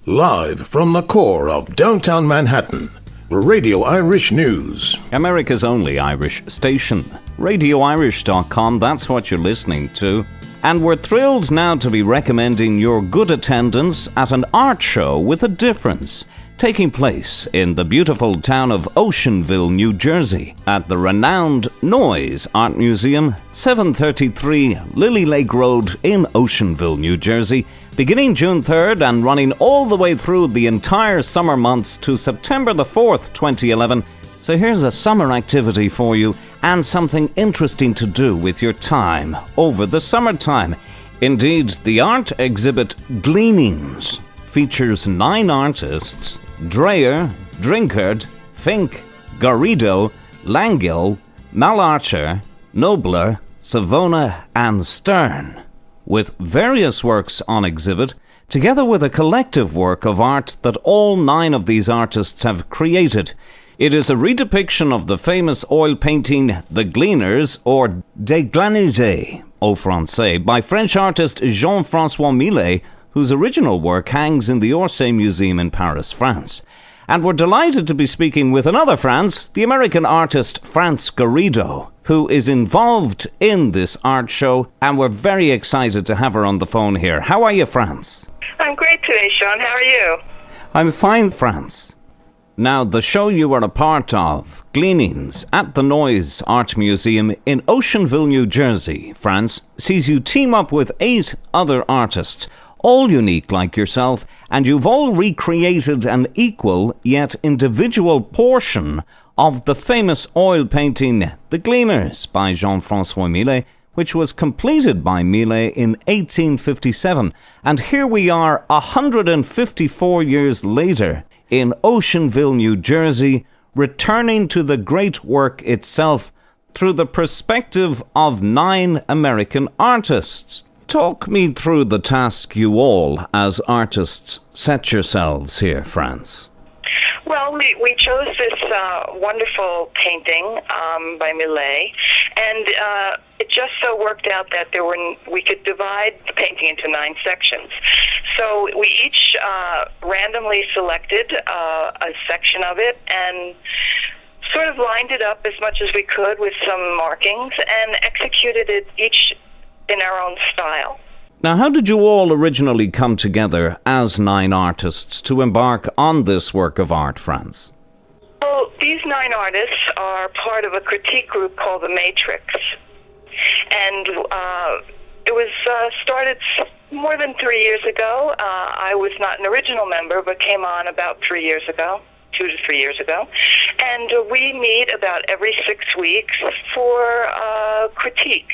Live from the core of downtown Manhattan, Radio Irish News. America's only Irish station. RadioIrish.com, that's what you're listening to. And we're thrilled now to be recommending your good attendance at an art show with a difference, taking place in the beautiful town of OCEANVILLE, New Jersey, at the renowned NOYES Art Museum, 733 Lily Lake Road in OCEANVILLE, New Jersey, beginning June 3rd and running all the way through the entire summer months to September the 4th, 2011. So here's a summer activity for you and something interesting to do with your time over the summertime. Indeed, the art exhibit GLEANINGS features 9 artists: Dreyer, Drinkard, Fink, Garrido, Langill, Malarcher, Nobler, Savona and Stern, with various works on exhibit, together with a collective work of art that all 9 of these artists have created. It is a redepiction of the famous oil painting The GLEANERS, or Des Glaniges au Français, by French artist Jean-François Millet, whose original work hangs in the Orsay Museum in Paris, France. And we're delighted to be speaking with another France, the American artist France Garrido, who is involved in this art show, and we're very excited to have her on the phone here. How are you, France? I'm great today, Sean. How are you? I'm fine, France. Now, the show you are a part of, GLEANINGS, at the NOYES Art Museum in OCEANVILLE, New Jersey, France, sees you team up with 8 other artists, all unique like yourself, and you've all recreated an equal yet individual portion of the famous oil painting The GLEANERS by Jean-François Millet, which was completed by Millet in 1857. And here we are 154 years later in OCEANVILLE, New Jersey, returning to the great work itself through the perspective of 9 American artists. Talk me through the task you all, as artists, set yourselves here, France. Well, we chose this wonderful painting by Millet, and it just so worked out that we could divide the painting into 9 sections. So we each randomly selected a section of it and sort of lined it up as much as we could with some markings and executed it each in our own style. Now, how did you all originally come together as 9 artists to embark on this work of art, France? Well, these 9 artists are part of a critique group called The Matrix. And it was started more than 3 years ago. I was not an original member, but came on about 3 years ago. 2 to 3 years ago, and we meet about every 6 weeks for critique,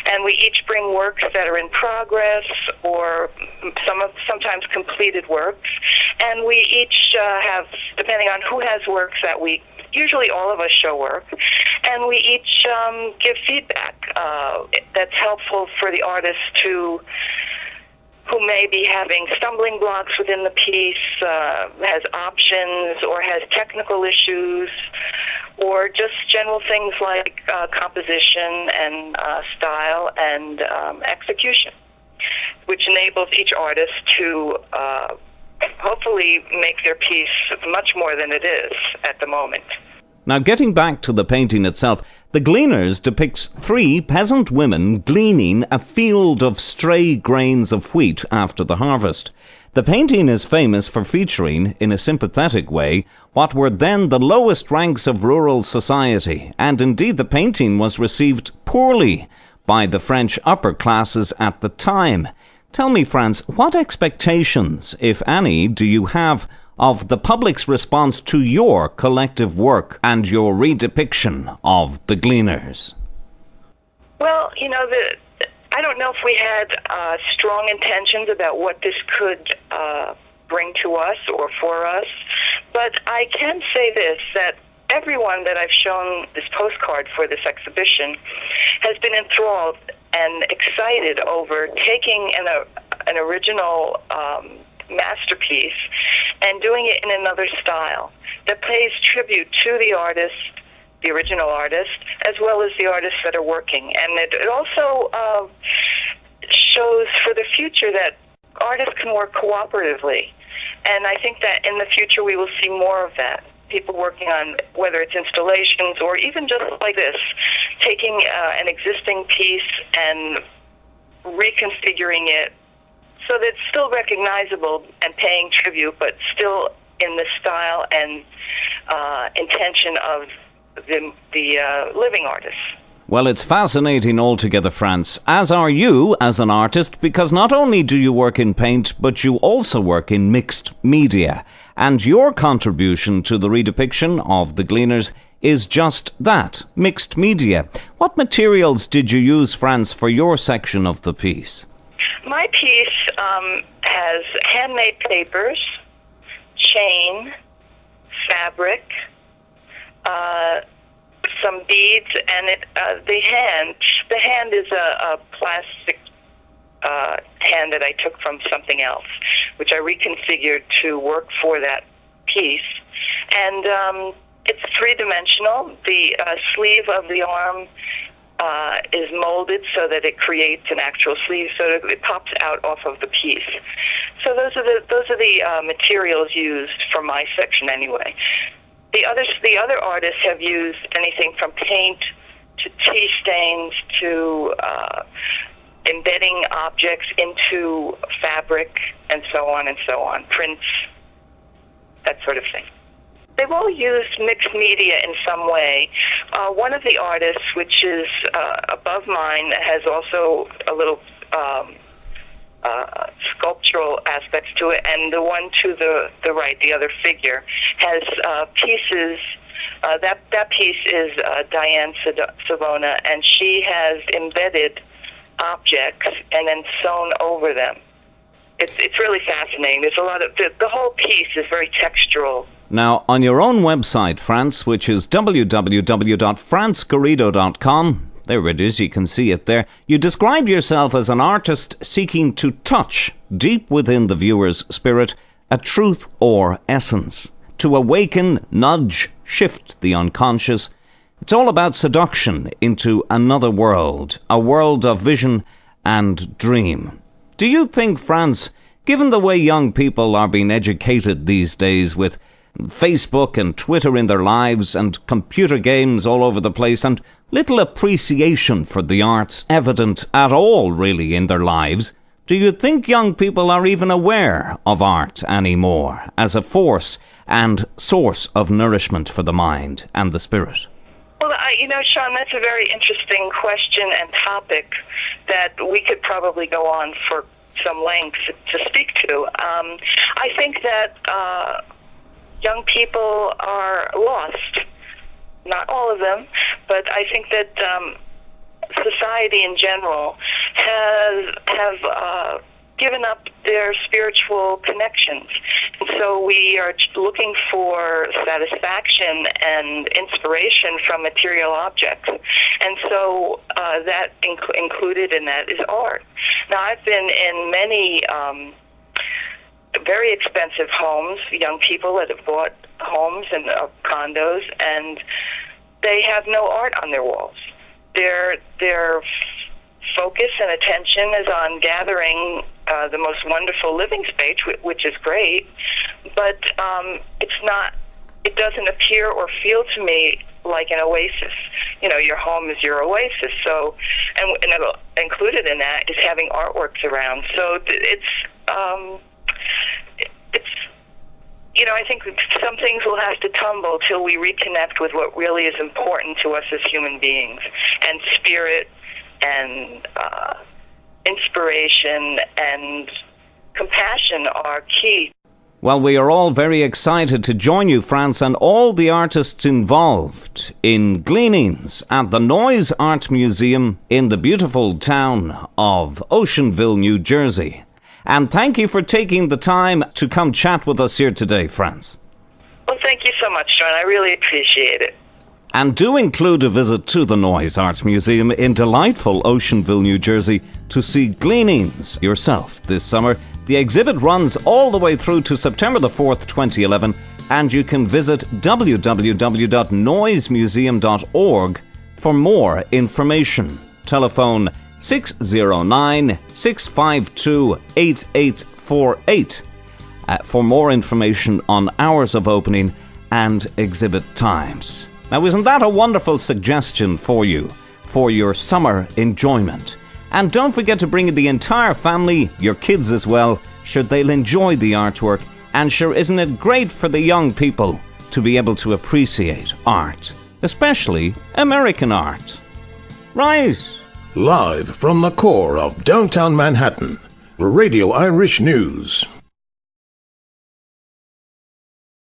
and we each bring works that are in progress or sometimes completed works, and we each have, depending on who has works that week, usually all of us show work, and we each give feedback that's helpful for the artist who may be having stumbling blocks within the piece, has options, or has technical issues, or just general things like composition and style and execution, which enables each artist to hopefully make their piece much more than it is at the moment. Now, getting back to the painting itself, The GLEANERS depicts 3 peasant women gleaning a field of stray grains of wheat after the harvest. The painting is famous for featuring, in a sympathetic way, what were then the lowest ranks of rural society, and indeed the painting was received poorly by the French upper classes at the time. Tell me, France, what expectations, if any, do you have of the public's response to your collective work and your redepiction of the GLEANERS? Well, I don't know if we had strong intentions about what this could bring to us or for us, but I can say this, that everyone that I've shown this postcard for this exhibition has been enthralled and excited over taking an original masterpiece and doing it in another style that pays tribute to the artist, the original artist, as well as the artists that are working. And it also shows for the future that artists can work cooperatively And I think that in the future we will see more of that. People working on whether it's installations or even just like this, taking an existing piece and reconfiguring it so that it's still recognizable and paying tribute, but still in the style and intention of the living artists. Well, it's fascinating altogether, France, as are you as an artist, because not only do you work in paint, but you also work in mixed media. And your contribution to the redepiction of the Gleaners is just that, mixed media. What materials did you use, France, for your section of the piece? My piece has handmade papers, chain, fabric, some beads, and the hand is a plastic hand that I took from something else, which I reconfigured to work for that piece. And it's three-dimensional. The sleeve of the arm is molded so that it creates an actual sleeve, so that it pops out off of the piece. So those are the materials used for my section anyway. The other artists have used anything from paint to tea stains to embedding objects into fabric and so on, prints, that sort of thing. They've all used mixed media in some way. One of the artists, which is above mine, has also a little sculptural aspects to it, and the one to the right, the other figure, has pieces. That piece is Diane Savona, and she has embedded objects and then sewn over them. It's really fascinating. There's a lot of the whole piece is very textural. Now, on your own website, France, which is www.francegarrido.com, there it is, you can see it there, you describe yourself as an artist seeking to touch, deep within the viewer's spirit, a truth or essence. To awaken, nudge, shift the unconscious. It's all about seduction into another world, a world of vision and dream. Do you think, France, given the way young people are being educated these days with Facebook and Twitter in their lives and computer games all over the place and little appreciation for the arts evident at all really in their lives, do you think young people are even aware of art anymore as a force and source of nourishment for the mind and the spirit? Well, Sean, that's a very interesting question and topic that we could probably go on for some length to speak to. I think that young people are lost. Not all of them, but I think that society in general have given up their spiritual connections. And so we are looking for satisfaction and inspiration from material objects. And so that included in that is art. Now, I've been in many very expensive homes, young people that have bought homes and condos, and they have no art on their walls. Their focus and attention is on gathering the most wonderful living space, which is great, but it doesn't appear or feel to me like an oasis. Your home is your oasis. So, and included in that is having artworks around. So I think some things will have to tumble till we reconnect with what really is important to us as human beings. And spirit and inspiration and compassion are key. Well, we are all very excited to join you, France, and all the artists involved in Gleanings at the NOYES Art Museum in the beautiful town of Oceanville, New Jersey. And thank you for taking the time to come chat with us here today, France. Well, thank you so much, Sean. I really appreciate it. And do include a visit to the NOYES Art Museum in delightful Oceanville, New Jersey, to see Gleanings yourself this summer. The exhibit runs all the way through to September the 4th, 2011, and you can visit www.noyesmuseum.org for more information. Telephone 609-652-8848. for more information on hours of opening and exhibit times. Now, isn't that a wonderful suggestion for you, for your summer enjoyment? And don't forget to bring the entire family, your kids as well. Sure, they'll enjoy the artwork. And sure, isn't it great for the young people to be able to appreciate art, especially American art? Right. Live from the core of downtown Manhattan, Radio Irish News.